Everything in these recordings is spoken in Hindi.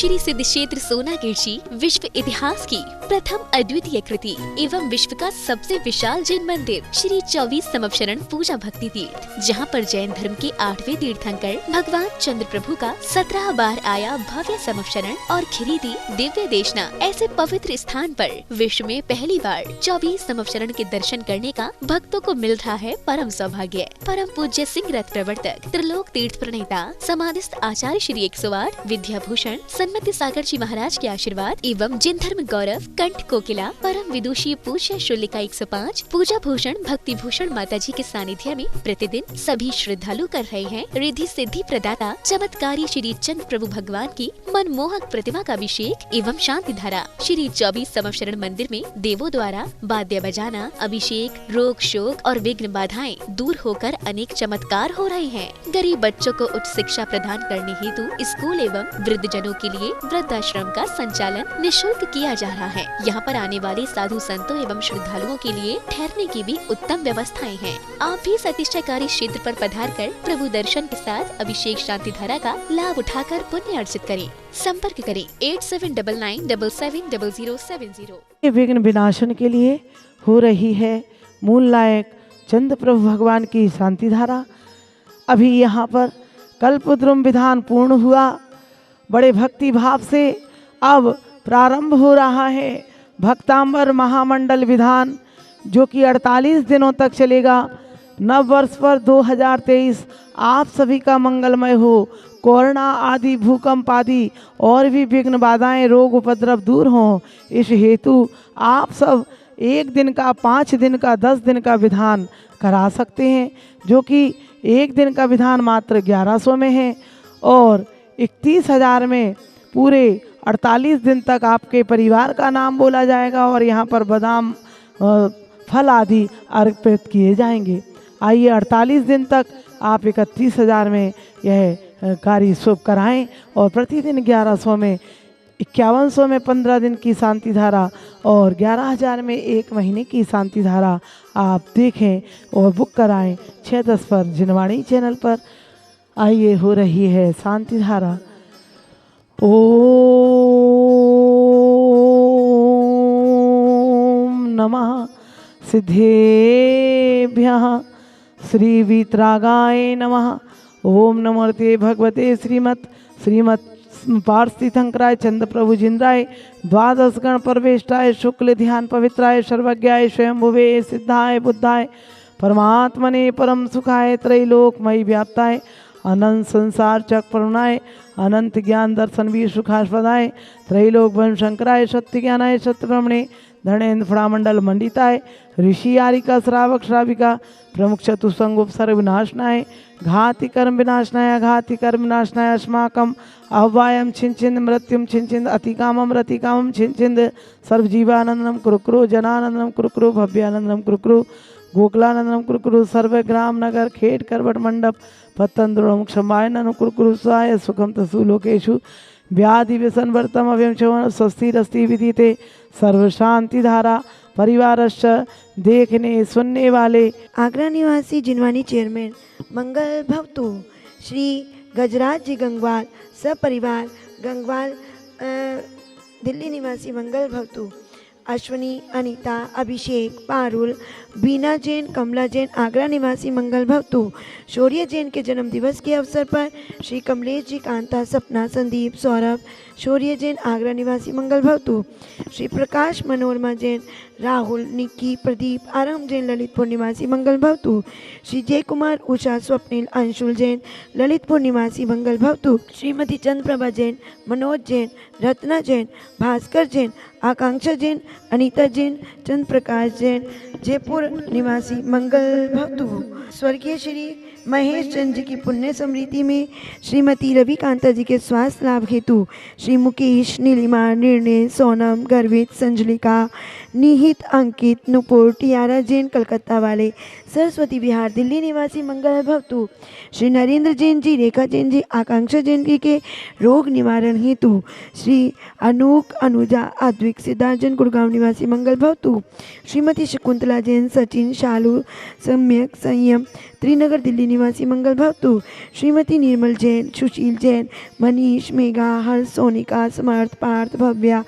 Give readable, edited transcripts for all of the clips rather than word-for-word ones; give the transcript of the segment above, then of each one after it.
श्री सिद्ध क्षेत्र सोनागिर जी विश्व इतिहास की प्रथम अद्वितीय कृति एवं विश्व का सबसे विशाल जैन मंदिर श्री 24 समवशरण पूजा भक्ति तीर्थ, जहां पर जैन धर्म के 8वें तीर्थंकर भगवान चंद्र प्रभु का 17 बार आया भव्य समवशरण और खिरीदी दिव्य देशना ऐसे पवित्र स्थान पर विश्व में पहली बार 24 समवशरण के दर्शन करने का भक्तों को मिल रहा है परम सौभाग्य। परम पूज्य सिंह रथ प्रवर्तक त्रिलोक तीर्थ प्रणेता समाधिस्थ आचार्य श्री 108 विद्याभूषण सन्मति सागर जी महाराज के आशीर्वाद एवं जिन धर्म गौरव कंठ कोकिला परम विदुषी पूज्य शुल्लिका 105 पूजा भूषण भक्ति भूषण माता जी के सानिध्य में प्रतिदिन सभी श्रद्धालु कर रहे हैं रिद्धि सिद्धि प्रदाता चमत्कारी श्री चंद्र प्रभु भगवान की मनमोहक प्रतिमा का अभिषेक एवं शांति धारा। श्री 24 समवशरण मंदिर में देवों द्वारा वाद्य बजाना, अभिषेक, रोग शोक और विघ्न बाधाएं दूर होकर अनेक चमत्कार हो रहे हैं। गरीब बच्चों को उच्च शिक्षा प्रदान करने हेतु स्कूल एवं वृद्ध जनों के लिए वृद्धाश्रम का संचालन निःशुल्क किया जा रहा है। यहाँ पर आने वाले साधु संतों एवं श्रद्धालुओं के लिए ठहरने की भी उत्तम व्यवस्थाएं हैं। आप भी सतीक्षाकारी क्षेत्र पर पधार कर प्रभु दर्शन के साथ अभिषेक शांति धारा का लाभ उठाकर पुण्य अर्जित करें। संपर्क करें 8799770070। विघ्न विनाशन के लिए हो रही है मूल लायक चंद्र प्रभु भगवान की शांति धारा। अभी यहाँ पर कल्पद्रुम विधान पूर्ण हुआ, बड़े भक्ति भाव से अब प्रारंभ हो रहा है भक्तांबर महामंडल विधान, जो कि 48 दिनों तक चलेगा। नव वर्ष पर 2023 आप सभी का मंगलमय हो। कोरोना आदि भूकंप आदि और भी विघ्न बाधाएं रोग उपद्रव दूर हों, इस हेतु आप सब 1 दिन का, 5 दिन का, 10 दिन का विधान करा सकते हैं, जो कि 1 दिन का विधान मात्र 1100 में है और 31,000 में पूरे 48 दिन तक आपके परिवार का नाम बोला जाएगा और यहाँ पर बादाम फल आदि अर्पित किए जाएंगे। आइए 48 दिन तक आप 31,000 में यह कार्य शुभ कराएं और प्रतिदिन 1100 में, 5100 में 15 दिन की शांति धारा और 11,000 में 1 महीने की शांति धारा आप देखें और बुक कराएं 6-10 पर जिनवाणी चैनल पर। आइए हो रही है शांति धारा। ओम नमः सिद्धेभ्यः श्री वीतरागाय नमः। ओम नमोते भगवते श्रीमत् पार्थितंकराय चंद्र प्रभु जिंद्राय द्वादश गण परवेष्टाय शुक्ल ध्यान पवित्राय सर्वज्ञाय स्वयंभुवे सिद्धाय बुद्धाय परमात्मने परम सुखाय त्रैलोकमयी व्याप्ताय अनंत संसार चक्रुणाय अनंत ज्ञान दर्शन वीर सुखास्पदाय त्रैलोक वंश शंकराय सत्य ज्ञानाय सत्य ब्रह्मणे धनेन्द्र फणामंडल मंडिताय ऋषि आरिका श्रावक श्राविका प्रमुख चतुसंग उपसर्ग विनाशनाय घाति कर्म विनाशनाय घाति कर्म विनाशनाय अस्माकम अव्वायम छिंचिंद मृत्युम छिंचिंद अतिकामम रतिकामम छिंचिंद सर्वजीवानंदनम कुरुकुरु जनानंदनम कुरुकुरु भव्यानंदनम कुरुकुरु गोकुलानंदनम कुरुकुरु सर्वग्राम नगर खेट करवट मंडप पत्तंद्रोम क्षमायनम कुरुकुरु स्वाय सुखम तसु लोकेशु व्याधि व्यसन वर्तम अव्यम चवन स्वस्तिरस्ति विदिते सर्व शांति धारा परिवारश्च देखने सुनने वाले आगरा निवासी जिनवानी चेयरमैन मंगल भवतु श्री गजराज जी गंगवाल सपरिवार गंगवाल दिल्ली निवासी मंगल भवतु अश्वनी अनीता अभिषेक पारुल बीना जैन कमला जैन आगरा निवासी मंगल भवतु। शौर्य जैन के जन्म दिवस के अवसर पर श्री कमलेश जी कांता सपना संदीप सौरभ शौर्य जैन आगरा निवासी मंगल भवतु। श्री प्रकाश मनोरमा जैन राहुल निक्की प्रदीप आरम जैन ललितपुर निवासी मंगल भवतु। श्री जय कुमार उषा स्वप्निल अंशुल जैन ललितपुर निवासी मंगल भवतु। श्रीमती चंद्रप्रभा जैन मनोज जैन रत्ना जैन भास्कर जैन आकांक्षा जैन अनीता जैन चंद्र प्रकाश जैन जयपुर निवासी मंगल भवतु। स्वर्गीय श्री महेश चंद जी की पुण्य स्मृति में श्रीमती रवि कांता जी के स्वास्थ्य लाभ हेतु श्री मुकेश नीलिमा निर्णय सोनम गर्वित संजलिका निहित अंकित नुपुर टियारा जैन कलकत्ता वाले सरस्वती विहार दिल्ली निवासी मंगल भवतु। श्री नरेंद्र जैन जी रेखा जैन जी आकांक्षा जैन जी के रोग निवारण हेतु श्री अनूक अनुजा अद्विक सिद्धार्थ जैन गुड़गांव निवासी मंगल भवतु। श्रीमती शकुंतला जैन सचिन शालू सम्यक संयम त्रिनगर दिल्ली निवासी मंगल भवतु। Shrimati Nirmal Jain, Sushil Jain, Manish, Megha, Harsh, Sonika, Samarth, Parth, Bhavya,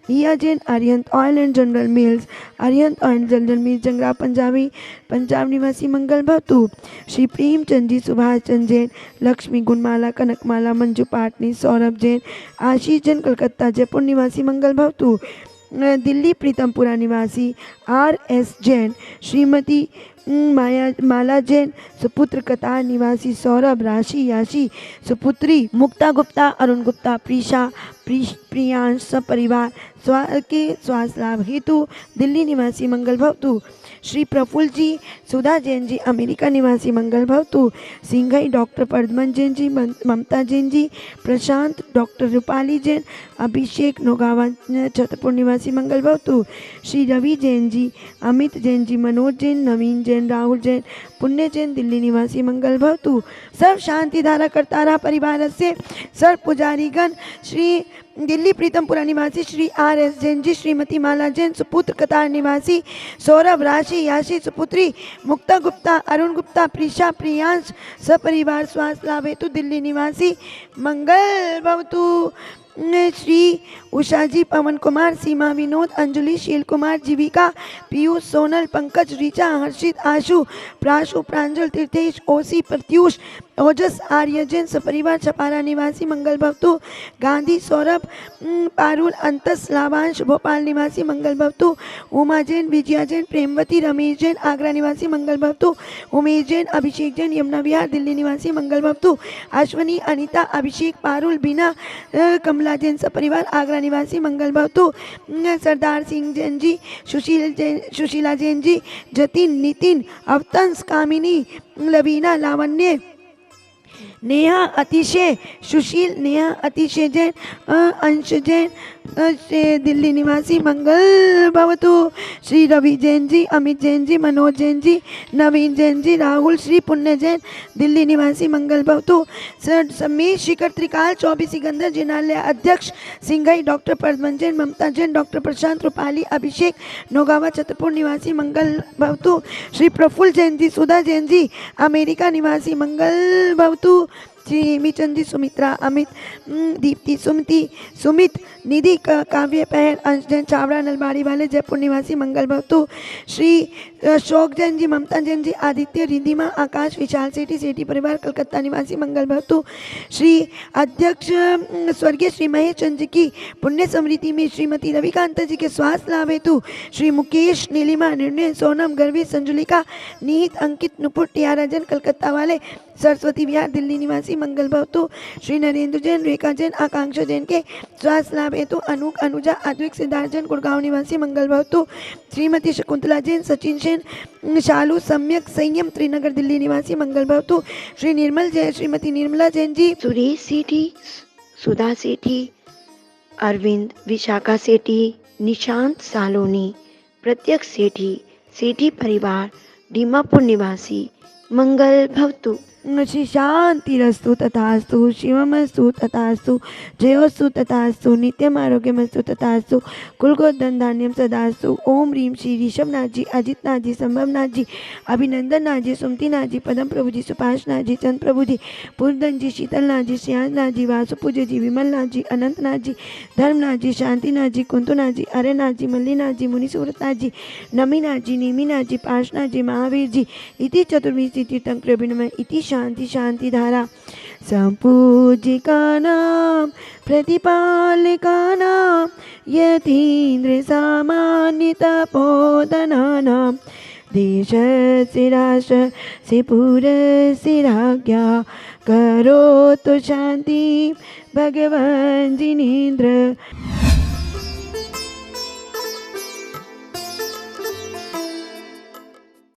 Hiya Jain, Arihant oil and general mills, Arihant oil general mills, Jangra Punjabi, Punjab निवासी मंगल भवतु। श्री प्रेमचंद जी, सुभाष चंद जैन, लक्ष्मी, गुणमाला, कनकमाला, मंजू पाटनी, सौरभ जैन, आशीष जैन, कलकत्ता जयपुर निवासी मंगल भवतु। दिल्ली प्रीतमपुरा निवासी RS जैन, श्रीमती माला जैन, सुपुत्र कतार निवासी सौरभ, राशि, याशी, सुपुत्री मुक्ता गुप्ता, अरुण गुप्ता, प्रीशा, प्रियांश, सपरिवार स्वास्थ्य लाभ हेतु दिल्ली निवासी मंगल भवतु। श्री प्रफुल्ल जी, सुधा जैन जी, अमेरिका निवासी मंगल भवतु। सिंघई डॉक्टर परदमन जैन जी, ममता जैन जी, प्रशांत डॉक्टर रूपाली जैन, अभिषेक नोगावा छतरपुर निवासी मंगल भवतु। श्री रवि जैन जी, अमित जैन जी, मनोज जैन, नवीन जैन, राहुल जैन, पुण्य जैन, दिल्ली निवासी मंगल भवतु। सर्व शांति धारा करतारा परिवार से सर्व पुजारीगण श्री दिल्ली प्रीतमपुरा निवासी श्री RS जैन जी, श्रीमती माला जैन, सुपुत्र कतार निवासी सौरभ, राशि, याशी, सुपुत्री मुक्ता गुप्ता, अरुण गुप्ता, प्रीशा, प्रियांश, सपरिवार स्वास्थ्य लाभ हेतु दिल्ली निवासी मंगल भवतु। श्री उषा जी, पवन कुमार, सीमा, विनोद, अंजलि, शील कुमार, जीविका, पीयूष, सोनल, पंकज, ऋचा, हर्षित, आशु, प्राशु, प्रांजल, तीर्थेश, ओसी, प्रत्यूष, ओजस, आर्य जैन, सपरिवार छपारा निवासी मंगल भवतु। गांधी, सौरभ, पारुल, अंतस, लाभांश, भोपाल निवासी मंगल भवतु। उमा जैन, विजया जैन, प्रेमवती, रमेश जैन, आगरा निवासी मंगल भवतु। उमेश जैन, अभिषेक जैन, यमुना विहार दिल्ली निवासी मंगल भवतु। अश्वनी, अनिता, अभिषेक, पारुल, बीना, कमला जैन, सपरिवार आगरा निवासी मंगल भवतु। सरदार सिंह जैन जी, सुशीला जैन जी, जतिन, नितिन, अवतंस, कामिनी, लवीना, लावण्य, नेहा, अतिशय, सुशील, नेहा, अतिशय जैन, अंश जैन, दिल्ली निवासी मंगल भवतु। श्री रवि जैन जी, अमित जैन जी, मनोज जैन जी, नवीन जैन जी, राहुल, श्री पुण्य जैन, दिल्ली निवासी मंगल भवतु। समीर शिखर त्रिकाल 24 सिकंदर जिनालय अध्यक्ष, सिंघई डॉक्टर परदमन जैन, ममता जैन, डॉक्टर प्रशांत रूपाली, अभिषेक नोगावा छतरपुर निवासी मंगल भवतु। श्री प्रफुल्ल जैन जी, सुधा जैन जी, अमेरिका निवासी मंगल भवतु। श्री हेमीचंद जी, सुमित्रा, अमित, दीप्ति, सुमति, सुमित, निधि, काव्य, पहल, अंश जैन, चावड़ा नलबाड़ी वाले जयपुर निवासी मंगल भवतु। श्री अशोक जैन जी, ममता जैन जी, आदित्य, रिधिमा, आकाश, विशाल सेठी, सेठी परिवार कलकत्ता निवासी मंगल भवतु। श्री अध्यक्ष स्वर्गीय श्री महेश चंद्र जी की पुण्य स्मृति में श्रीमती रविकांत जी के स्वास्थ्य लाभ हेतु श्री मुकेश, नीलिमा, निर्णय, सोनम, गर्वी, संजुलिका, निहित, अंकित, नुपुर, टियारा जैन, कलकत्ता वाले सरस्वती विहार दिल्ली निवासी मंगल भवतु। श्री नरेंद्र जैन, रेखा जैन, आकांक्षा जैन के स्वास्थ्य लाभ हेतु अनूक, अनुजा, अद्विक, सिद्धार्थ जैन, गुड़गांव निवासी मंगल भवतु। श्रीमती शकुंतला जैन, सचिन जैन, शालू, सम्यक, संयम, त्रिनगर दिल्ली निवासी मंगल भवतु। श्री निर्मल जैन, श्रीमती निर्मला जैन जी, सुरेश सेठी, सुधा सेठी, अरविंद, विशाखा सेठी, निशांत सालोनी, प्रत्यक्ष सेठी, सेठी परिवार दीमापुर निवासी मंगल भवतु। श्री शांतिरस्तु तथास्तु, शिवमस्तु तथास्तु, जयोस्तु तथास्तु, नित्यम आरोग्यमस्तु तथास्तु, कुलगोधन धान्यम सदास्तु। ओम ह्रीम श्री ऋषभनाथ जी, अजितनाथ जी, संभवनाथ जी, अभिनंदन नाथ जी, सुमतिनाथ जी, पदम प्रभु जी, सुभाषनाथ जी, चंद प्रभु जी, पूर्णधन जी, शीतलनाथ जी, श्रेयांशनाथ जी, वासुपूज्य जी, विमलनाथ जी, अनंतनाथ जी, धर्मनाथ जी, शांतिनाथ जी, कुंतुनाथ जी, अरेनाथ जी, मल्लीनाथ जी, मुनिसुव्रतनाथ जी, नमीनाथ जी, नेमीनाथ जी, पार्शनाथ जी, महावीर जी, इति चतुर्विंशति तीर्थंकर विनमय इति शांति शांति धारा। संपूजिकानां प्रतिपालिकानां यतीन्द्र सामान्य तपोधनानां देशस्य राष्ट्रस्य पुरस्य राज्ञा करोतु शांति भगवान् जिनेन्द्र।